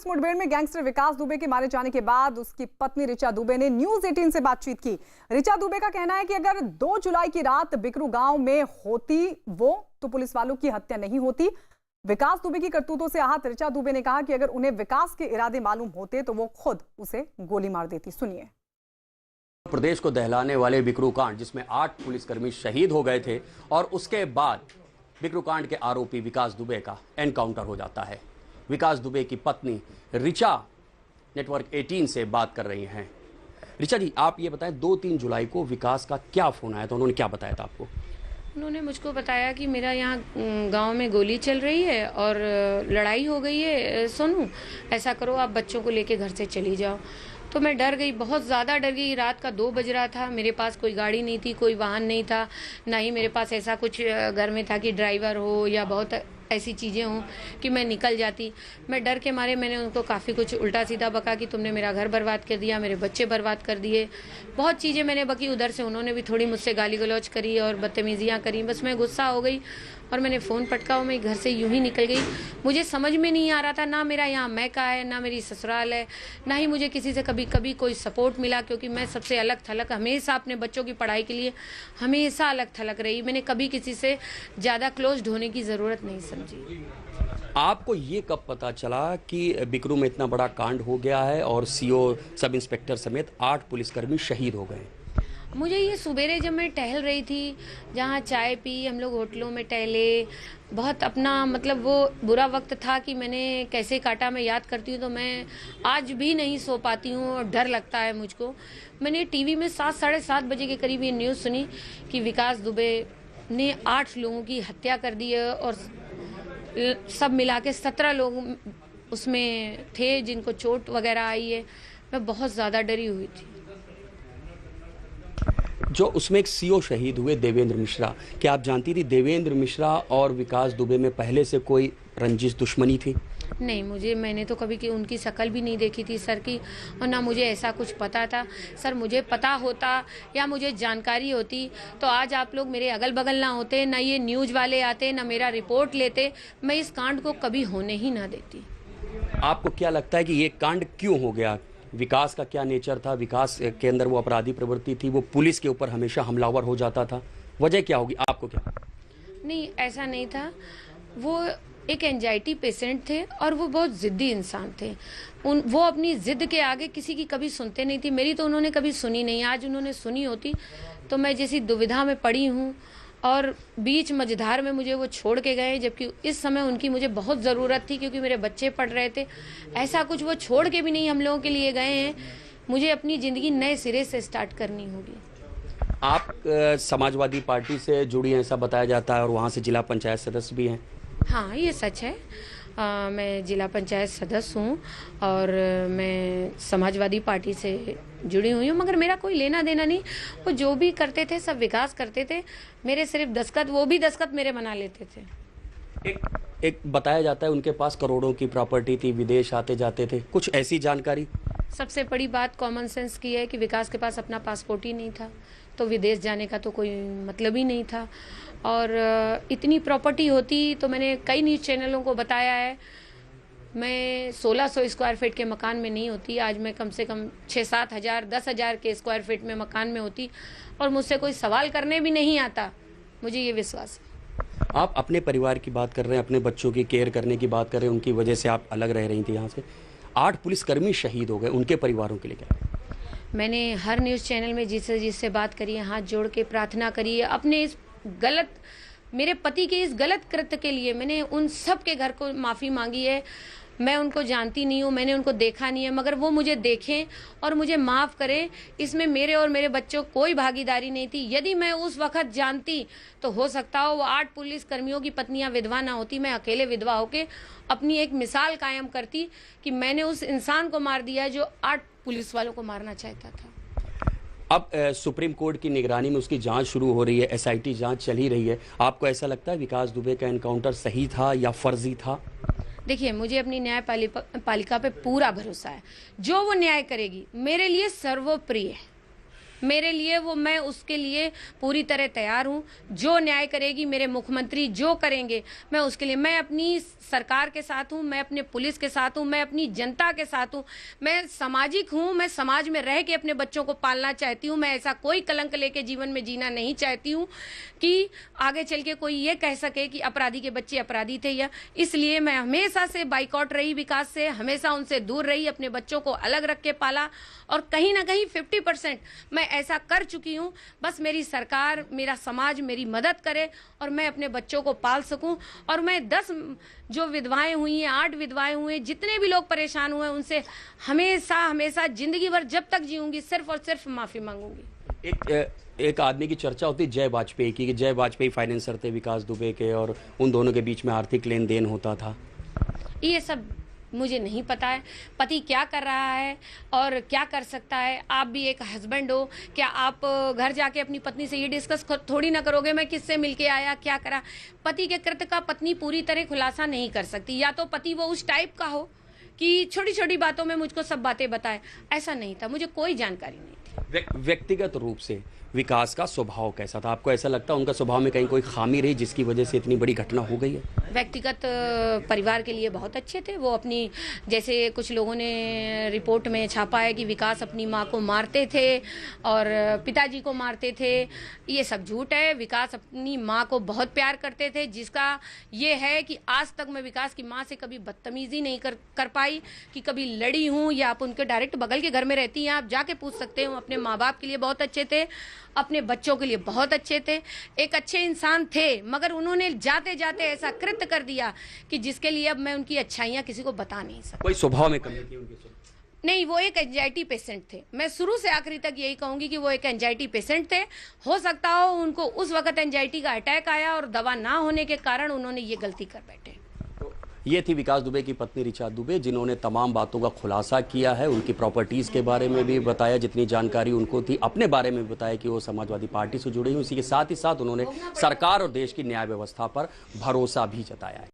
Police मुठभेड़ में gangster विकास दुबे के मारे जाने के बाद उसकी पत्नी ऋचा दुबे ने न्यूज 18 से बातचीत की। ऋचा दुबे का कहना है कि अगर 2 जुलाई की रात बिकरू गांव में होती वो तो पुलिस वालों की हत्या नहीं होती। विकास दुबे की करतूतों से आहत ऋचा दुबे ने कहा कि अगर उन्हें विकास के इरादे मालूम होते तो वो खुद उसे गोली मार देती। सुनिए। प्रदेश को दहलाने वाले बिकरू कांड जिसमें 8 पुलिसकर्मी शहीद हो गए थे और उसके बाद बिकरू कांड के आरोपी विकास दुबे का एनकाउंटर हो जाता है। विकास दुबे की पत्नी ऋचा नेटवर्क 18 से बात कर रही हैं। ऋचा जी, आप ये बताएं 2-3 जुलाई को विकास का क्या फोन आया था, उन्होंने क्या बताया था आपको? उन्होंने मुझको बताया कि मेरा यहाँ गांव में गोली चल रही है और लड़ाई हो गई है, सोनू ऐसा करो आप बच्चों को लेके घर से चली जाओ। तो मैं डर गई, बहुत ज़्यादा डर गई। रात का 2 बज रहा था, मेरे पास कोई गाड़ी नहीं थी, कोई वाहन नहीं था, ना ही मेरे पास ऐसा कुछ घर में था कि ड्राइवर हो या बहुत ऐसी चीज़ें हों कि मैं निकल जाती। मैं डर के मारे मैंने उनको काफ़ी कुछ उल्टा सीधा बका कि तुमने मेरा घर बर्बाद कर दिया, मेरे बच्चे बर्बाद कर दिए, बहुत चीज़ें मैंने बकी। उधर से उन्होंने भी थोड़ी मुझसे गाली गलौज करी और बदतमीजियाँ करी। बस मैं गुस्सा हो गई और मैंने फ़ोन पटका और मैं घर से यूं ही निकल गई। मुझे समझ में नहीं आ रहा था, ना मेरा यहाँ मैका है, ना मेरी ससुराल है, ना ही मुझे किसी से कभी कोई सपोर्ट मिला, क्योंकि मैं सबसे अलग थलग हमेशा अपने बच्चों की पढ़ाई के लिए हमेशा अलग थलग रही। मैंने कभी किसी से ज़्यादा क्लोज्ड होने की ज़रूरत नहीं समझी। आपको ये कब पता चला कि बिकरू में इतना बड़ा कांड हो गया है और सीओ सब इंस्पेक्टर समेत 8 पुलिसकर्मी शहीद हो गए? मुझे ये सुबेरे जब मैं टहल रही थी, जहाँ चाय पी, हम लोग होटलों में टहले, बहुत अपना मतलब वो बुरा वक्त था कि मैंने कैसे काटा। मैं याद करती हूँ तो मैं आज भी नहीं सो पाती हूँ और डर लगता है मुझको। मैंने टीवी में 7-7:30 बजे के करीब ये न्यूज़ सुनी कि विकास दुबे ने 8 लोगों की हत्या कर दी है और सब मिला के 17 लोग उसमें थे जिनको चोट वगैरह आई है। मैं बहुत ज़्यादा डरी हुई थी। जो उसमें एक सीओ शहीद हुए देवेंद्र मिश्रा, क्या आप जानती थी देवेंद्र मिश्रा और विकास दुबे में पहले से कोई रंजिश दुश्मनी थी? नहीं, मैंने तो कभी की उनकी शक्ल भी नहीं देखी थी सर की, और ना मुझे ऐसा कुछ पता था। सर मुझे पता होता या मुझे जानकारी होती तो आज आप लोग मेरे अगल बगल ना होते, ना ये न्यूज़ वाले आते, ना मेरा रिपोर्ट लेते। मैं इस कांड को कभी होने ही ना देती। आपको क्या लगता है कि ये कांड क्यों हो गया? विकास का क्या नेचर था? विकास के अंदर वो अपराधी प्रवृत्ति थी, वो पुलिस के ऊपर हमेशा हमलावर हो जाता था, वजह क्या होगी? आपको क्या? नहीं, ऐसा नहीं था। वो एक एंजाइटी पेशेंट थे और वो बहुत ज़िद्दी इंसान थे। वो अपनी ज़िद के आगे किसी की कभी सुनते नहीं थी। मेरी तो उन्होंने कभी सुनी नहीं। आज उन्होंने सुनी होती तो मैं जैसी दुविधा में पड़ी हूँ और बीच मझधार में मुझे वो छोड़ के गए, जबकि इस समय उनकी मुझे बहुत ज़रूरत थी क्योंकि मेरे बच्चे पढ़ रहे थे। ऐसा कुछ वो छोड़ के भी नहीं हम लोगों के लिए गए हैं। मुझे अपनी ज़िंदगी नए सिरे से स्टार्ट करनी होगी। आप समाजवादी पार्टी से जुड़ी हैं ऐसा बताया जाता है और वहाँ से जिला पंचायत सदस्य भी हैं। हाँ, ये सच है। मैं जिला पंचायत सदस्य हूँ और मैं समाजवादी पार्टी से जुड़ी हुई हूँ, मगर मेरा कोई लेना देना नहीं। वो जो भी करते थे सब विकास करते थे, मेरे सिर्फ दस्तखत, वो भी दस्तखत मेरे बना लेते थे। एक बताया जाता है उनके पास करोड़ों की प्रॉपर्टी थी, विदेश आते जाते थे, कुछ ऐसी जानकारी? सबसे बड़ी बात कॉमन सेंस की है कि विकास के पास अपना पासपोर्ट ही नहीं था, तो विदेश जाने का तो कोई मतलब ही नहीं था। और इतनी प्रॉपर्टी होती तो मैंने कई न्यूज़ चैनलों को बताया है, मैं 1600 स्क्वायर फीट के मकान में नहीं होती। आज मैं कम से कम 6-7 हज़ार 10 हज़ार के स्क्वायर फीट में मकान में होती और मुझसे कोई सवाल करने भी नहीं आता। मुझे ये विश्वास है। आप अपने परिवार की बात कर रहे हैं, अपने बच्चों की केयर करने की बात कर रहे हैं, उनकी वजह से आप अलग रह रही थी यहाँ से। 8 पुलिसकर्मी शहीद हो गए, उनके परिवारों के लिए क्या? मैंने हर न्यूज़ चैनल में जिससे बात करी है, हाथ जोड़ के प्रार्थना करी है अपने इस गलत, मेरे पति के इस गलत कृत्य के लिए। मैंने उन सब के घर को माफ़ी मांगी है। मैं उनको जानती नहीं हूँ, मैंने उनको देखा नहीं है, मगर वो मुझे देखें और मुझे माफ़ करें। इसमें मेरे और मेरे बच्चों कोई भागीदारी नहीं थी। यदि मैं उस वक्त जानती तो हो सकता हो वो 8 पुलिस कर्मियों की पत्नियां विधवा ना होती, मैं अकेले विधवा होके अपनी एक मिसाल कायम करती कि मैंने उस इंसान को मार दिया जो 8 पुलिस वालों को मारना चाहता था। अब सुप्रीम कोर्ट की निगरानी में उसकी जांच शुरू हो रही है, एसआईटी जांच चल ही रही है। आपको ऐसा लगता है विकास दुबे का एनकाउंटर सही था या फर्जी था? देखिए, मुझे अपनी न्यायपालिका पे पूरा भरोसा है। जो वो न्याय करेगी मेरे लिए सर्वोप्रिय है। मेरे लिए वो, मैं उसके लिए पूरी तरह तैयार हूँ। जो न्याय करेगी मेरे मुख्यमंत्री जो करेंगे मैं उसके लिए, मैं अपनी सरकार के साथ हूँ, मैं अपने पुलिस के साथ हूँ, मैं अपनी जनता के साथ हूँ, मैं सामाजिक हूँ, मैं समाज में रह के अपने बच्चों को पालना चाहती हूँ। मैं ऐसा कोई कलंक लेके जीवन में जीना नहीं चाहती हूँ कि आगे चल के कोई ये कह सके कि अपराधी के बच्चे अपराधी थे। या इसलिए मैं हमेशा से बाइकआउट रही विकास से, हमेशा उनसे दूर रही, अपने बच्चों को अलग रख के पाला और कहीं ना कहीं 50% मैं ऐसा कर चुकी हूँ। बस मेरी सरकार, मेरा समाज मेरी मदद करे और मैं अपने बच्चों को पाल सकूं। और मैं 10 जो विधवाएं हुई हैं, 8 विधवाएं हुए हैं, जितने भी लोग परेशान हुए हैं उनसे हमेशा हमेशा जिंदगी भर जब तक जीऊंगी सिर्फ और सिर्फ माफी मांगूंगी। एक आदमी की चर्चा होती है जय वाजपेयी की, कि जय वाजपेयी फाइनेंसर थे विकास दुबे के और उन दोनों के बीच में आर्थिक लेन देन होता था। ये सब मुझे नहीं पता है, पति क्या कर रहा है और क्या कर सकता है। आप भी एक हस्बैंड हो, क्या आप घर जाके अपनी पत्नी से ये डिस्कस थोड़ी ना करोगे मैं किससे मिलके आया, क्या करा। पति के कृत्य का पत्नी पूरी तरह खुलासा नहीं कर सकती। या तो पति वो उस टाइप का हो कि छोटी छोटी बातों में मुझको सब बातें बताए, ऐसा नहीं था, मुझे कोई जानकारी नहीं थी। व्यक्तिगत रूप से विकास का स्वभाव कैसा था? आपको ऐसा लगता है उनका स्वभाव में कहीं कोई खामी रही जिसकी वजह से इतनी बड़ी घटना हो गई है? व्यक्तिगत परिवार के लिए बहुत अच्छे थे वो। अपनी, जैसे कुछ लोगों ने रिपोर्ट में छापा है कि विकास अपनी माँ को मारते थे और पिताजी को मारते थे, ये सब झूठ है। विकास अपनी माँ को बहुत प्यार करते थे, जिसका ये है कि आज तक मैं विकास की माँ से कभी बदतमीजी नहीं कर पाई कि कभी लड़ी हूँ। या आप उनके डायरेक्ट बगल के घर में रहती हैं, आप जाके पूछ सकते हो। अपने माँ बाप के लिए बहुत अच्छे थे, अपने बच्चों के लिए बहुत अच्छे थे, एक अच्छे इंसान थे। मगर उन्होंने जाते जाते ऐसा कृत्य कर दिया कि जिसके लिए अब मैं उनकी अच्छाइयाँ किसी को बता नहीं सकती। कोई स्वभाव में कमी थी उनके? नहीं, वो एक एंजाइटी पेशेंट थे। मैं शुरू से आखिरी तक यही कहूंगी कि वो एक एंजाइटी पेशेंट थे। हो सकता हो उनको उस वक्त एंजाइटी का अटैक आया और दवा ना होने के कारण उन्होंने ये गलती कर बैठे। ये थी विकास दुबे की पत्नी ऋचा दुबे, जिन्होंने तमाम बातों का खुलासा किया है। उनकी प्रॉपर्टीज़ के बारे में भी बताया, जितनी जानकारी उनको थी। अपने बारे में भी बताया कि वो समाजवादी पार्टी से जुड़े हुए। इसी के साथ ही साथ उन्होंने सरकार और देश की न्याय व्यवस्था पर भरोसा भी जताया है।